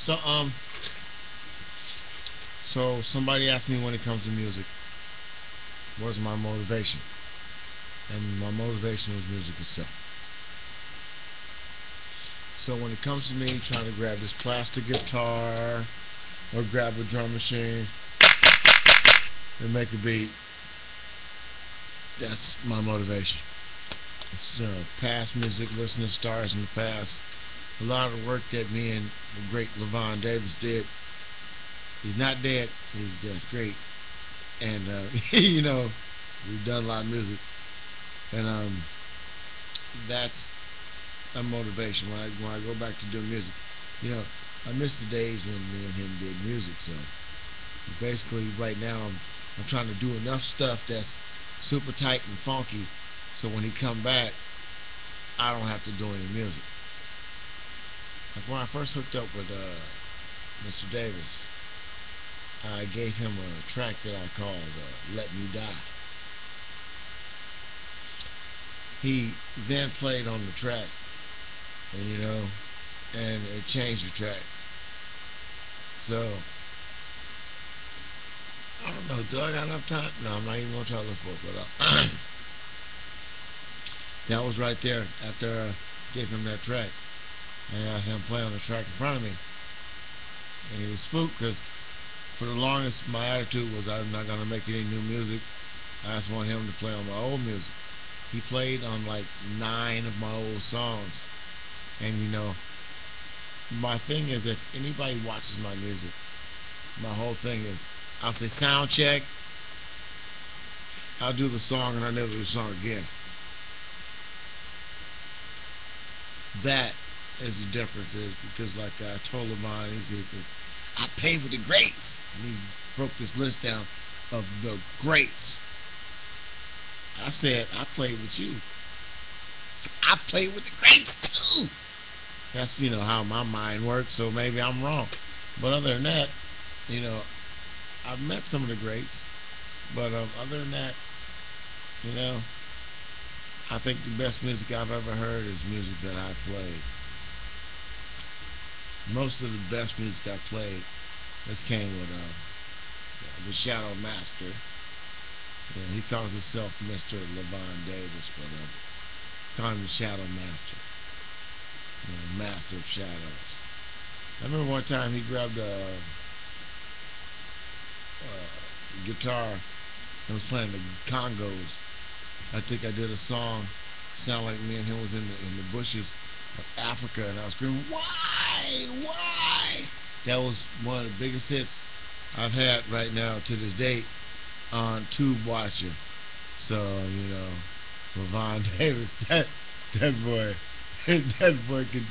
So so somebody asked me when it comes to music, what's my motivation? And my motivation is music itself. So when it comes to me trying to grab this plastic guitar or grab a drum machine and make a beat, that's my motivation. It's past music listening stars in the past. A lot of the work that me and the great Levon Davis did. He's not dead. He's just great. And we've done a lot of music, and that's a motivation when I go back to do music. I miss the days when me and him did music. So basically, right now I'm trying to do enough stuff that's super tight and funky, so when he come back, I don't have to do any music. Like when I first hooked up with Mr. Davis, I gave him a track that I called "Let Me Die." He then played on the track, and it changed the track. So I don't know. Do I got enough time? No, I'm not even gonna try to look for it. But that was right there after I gave him that track, and I had him play on the track in front of me, and he was spooked because for the longest my attitude was I'm not gonna make any new music. I just want him to play on my old music. He played on like 9 of my old songs, and my thing is, if anybody watches my music, my whole thing is I'll say sound check, I'll do the song, and I never do the song again. That is the difference, is because like I told him, he says, I pay with the greats, and he broke this list down of the greats. I said, I played with you. So I played with the greats too. That's how my mind works. So maybe I'm wrong, but other than that, I've met some of the greats. But other than that, I think the best music I've ever heard is music that I've played. Most of the best music I played just came with the Shadow Master. He calls himself Mr. Levon Davis, but call him the Shadow Master. Master of Shadows. I remember one time he grabbed a guitar and was playing the congos. I think I did a song, sound like me and him was in the bushes of Africa, and I was screaming, why? That was one of the biggest hits I've had right now to this date on Tube Watcher. So, Levon Davis, that boy, that boy can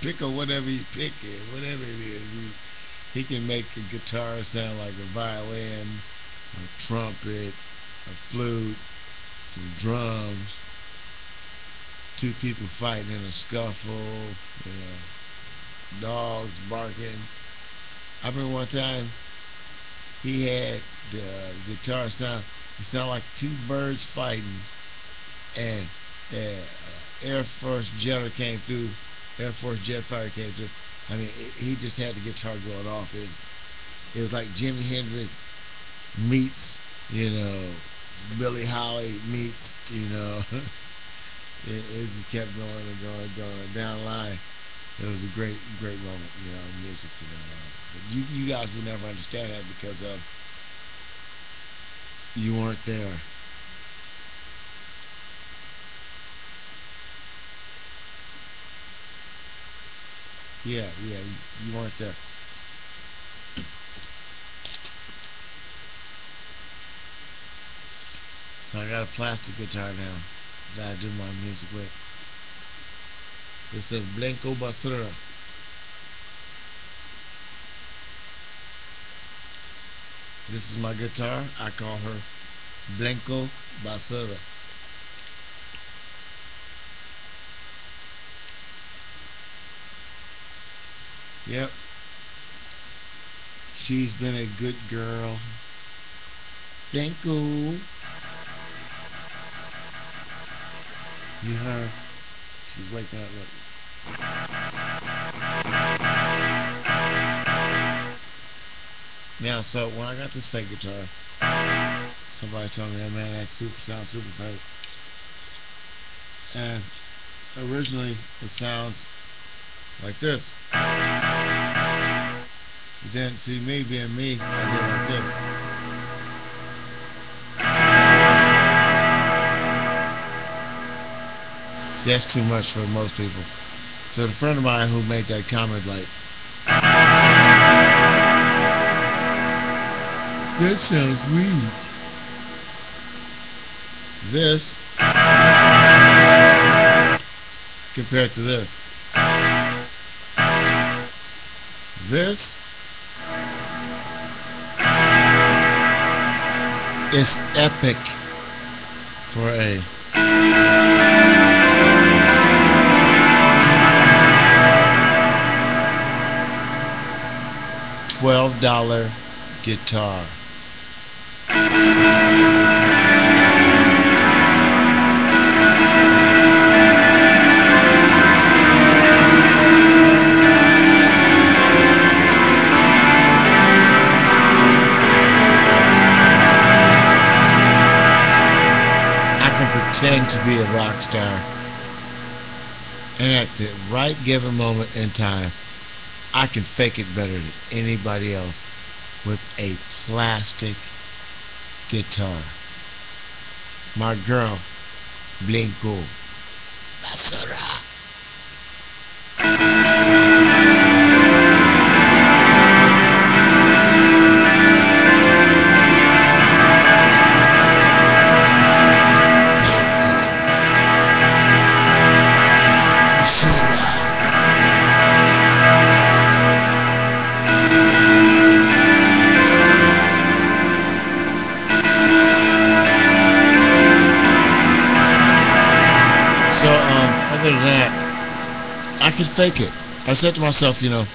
pick on whatever he pick it, whatever it is. He can make a guitar sound like a violin, a trumpet, a flute, some drums, 2 people fighting in a scuffle, dogs barking. I remember one time he had the guitar sound. It sounded like 2 birds fighting, and Air Force jet fighter came through. I mean, he just had the guitar going off. It was like Jimi Hendrix meets, Billie Holiday meets, it just kept going and going down the line. It was a great moment, in music, But you guys will never understand that because you weren't there. Yeah, you weren't there. So I got a plastic guitar now that I do my music with. It says Blanco Basura. This is my guitar. I call her Blanco Basura. Yep. She's been a good girl. Blanco. You heard? She's waking up. Look. Now, so when I got this fake guitar, somebody told me that, man, that sounds super fake. And originally it sounds like this. But then, see, me being me, I did like this. See, that's too much for most people. So the friend of mine who made that comment, like, that sounds weak. This compared to this. This is epic for a $12 guitar. Pretend to be a rock star, and at the right given moment in time, I can fake it better than anybody else with a plastic guitar. My girl, Blinko Basura. So, other than that, I could fake it. I said to myself, you know,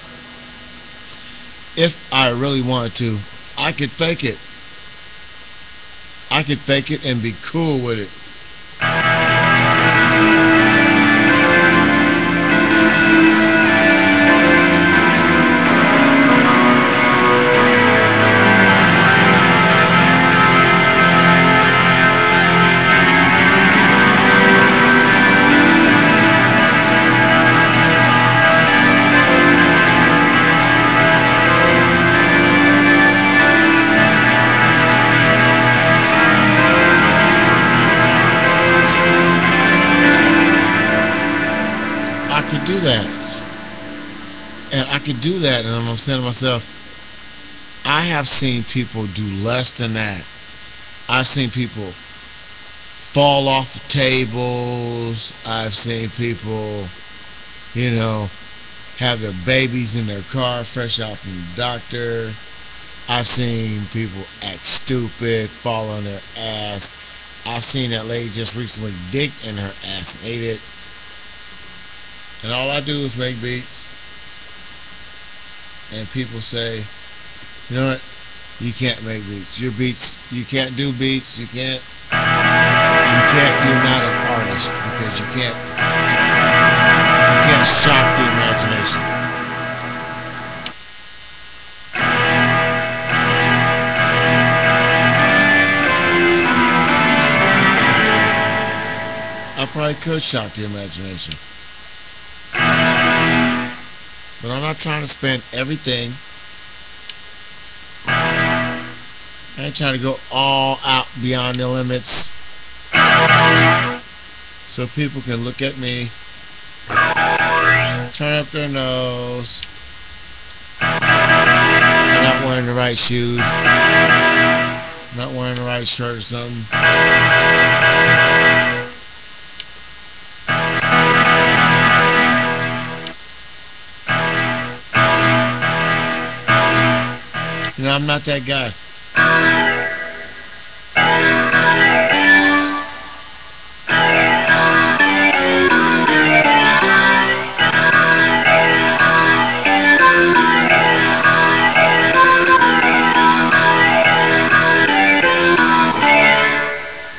if I really wanted to, I could fake it. I could fake it and be cool with it. I could do that, and I could do that, and I'm saying to myself, I have seen people do less than that. I've seen people fall off the tables. I've seen people, you know, have their babies in their car fresh out from the doctor. I've seen people act stupid, fall on their ass. I've seen that lady just recently dig in her ass and ate it. And all I do is make beats, and people say, you know what, you can't make beats. Your beats, you can't do beats, you're not an artist because you can't shock the imagination. I probably could shock the imagination. But I'm not trying to spend everything. I ain't trying to go all out beyond the limits. So people can look at me, turn up their nose. I'm not wearing the right shoes. I'm not wearing the right shirt or something. You know, I'm not that guy.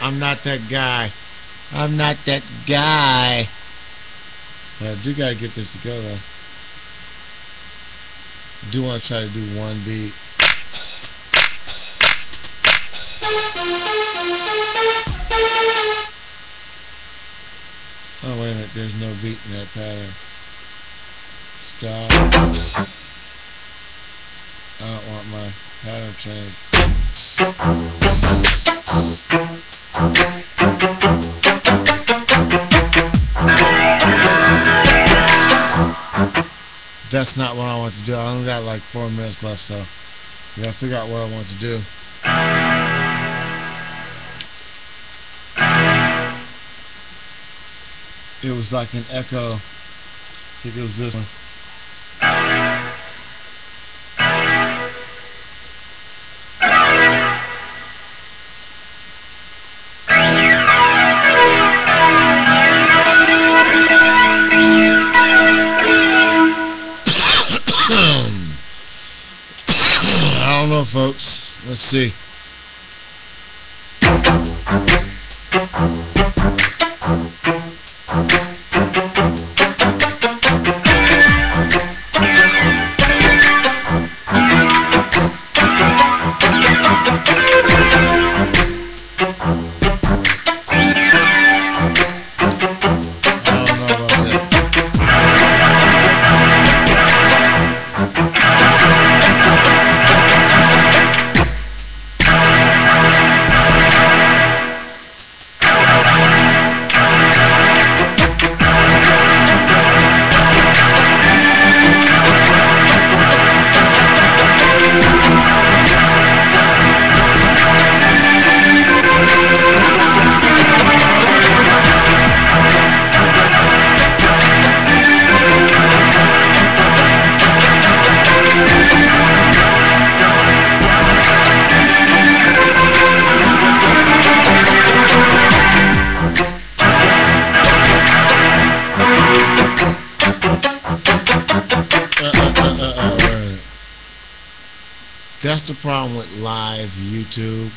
I'm not that guy. I'm not that guy. But I do gotta get this to go though. I do want to try to do one beat. Oh, wait a minute, there's no beat in that pattern. Stop. I don't want my pattern changed. That's not what I want to do. I only got like 4 minutes left, so I gotta figure out what I want to do. It was like an echo. I think it was this one. I don't know, folks. Let's see. That's the problem with live YouTube.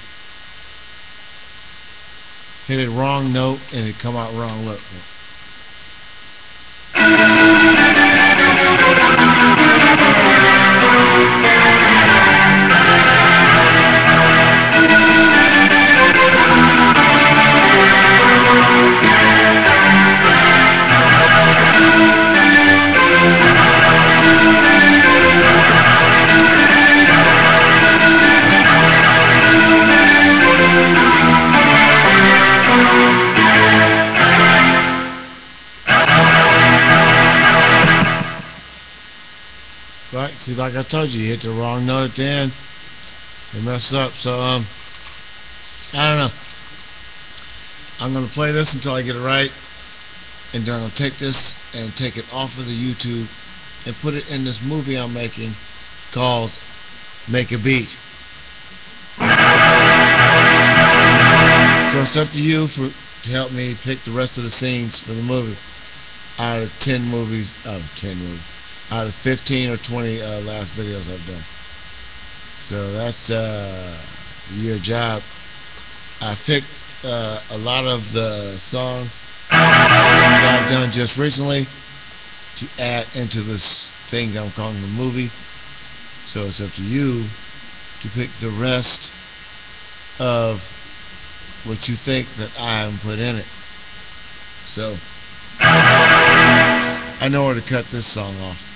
Hit a wrong note and it come out wrong. Look. Right, see, like I told you, you hit the wrong note at the end, you mess up. So I don't know. I'm gonna play this until I get it right, and then I'm gonna take this and take it off of the YouTube and put it in this movie I'm making called Make a Beat. So it's up to you to help me pick the rest of the scenes for the movie out of 10 movies, out of 15 or 20 last videos I've done. So that's your job. I picked a lot of the songs that I've done just recently to add into this thing that I'm calling the movie. So it's up to you to pick the rest of what you think that I haven't put in it. So I know where to cut this song off.